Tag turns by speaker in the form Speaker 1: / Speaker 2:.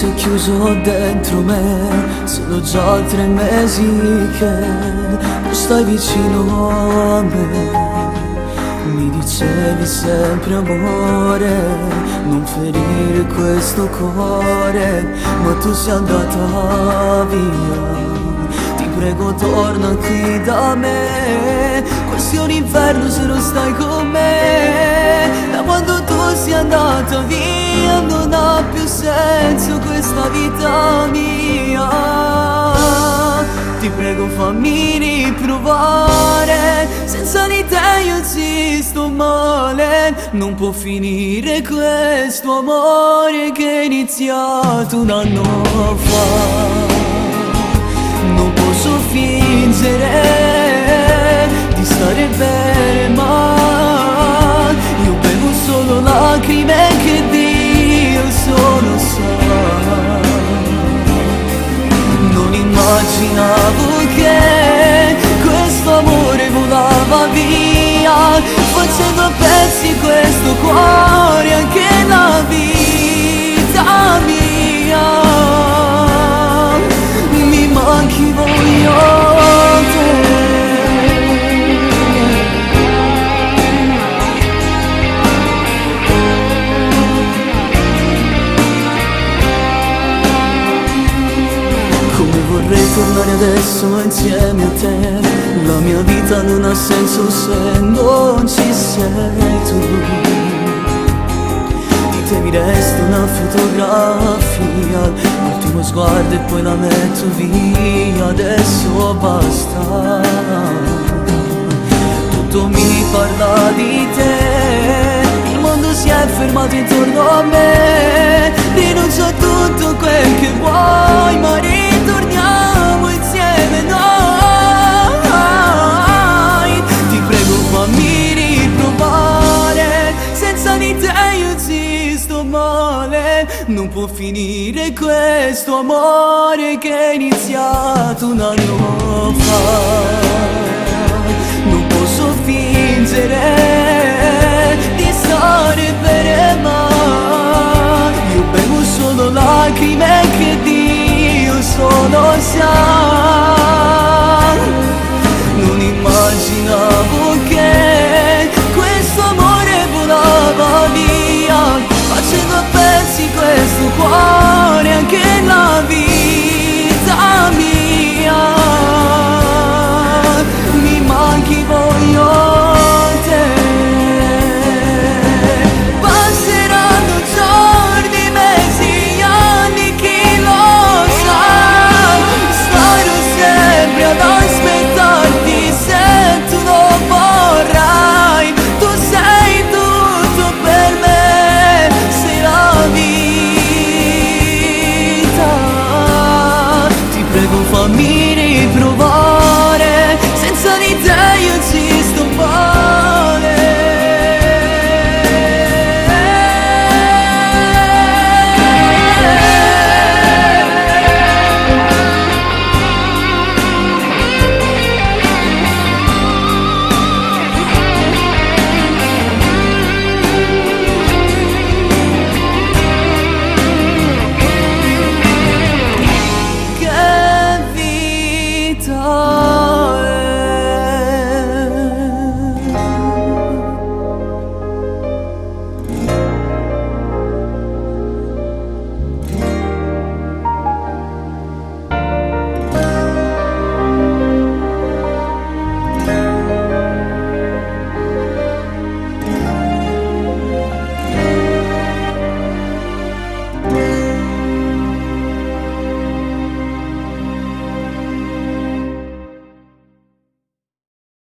Speaker 1: si è chiuso dentro me. Sono già 3 mesi che non stai vicino a me. Mi dicevi sempre amore, non ferire questo cuore, ma tu sei andata via. Ti prego torna qui da me, questo è un inferno se non stai con me. Da quando tu sei andata via non ha più senso questa vita mia. Ti prego fammi riprovare, senza di te io ci sto male. Non può finire questo amore che è iniziato un anno fa. Non posso fingere di stare bene, ma io bevo solo lacrime che Dio solo sa. Non immaginavo che questo amore volava via, facendo a pezzi questo cuore, anche la vita mia. Mi manchi, voglio te. Vorrei tornare adesso insieme a te. La mia vita non ha senso se non ci sei tu. Di te mi resta una fotografia, l'ultimo sguardo e poi la metto via. Adesso basta, tutto mi parla di te. Il mondo si è fermato intorno a me. Rinuncio a tutto quel che vuoi, ma ritorniamo insieme noi. Ti prego fammi riprovare, senza di te io ci sto male. Non può finire questo amore che è iniziato un anno fa. Non posso fingere di stare bene, ma io bevo solo lacrime che Dio solo sa.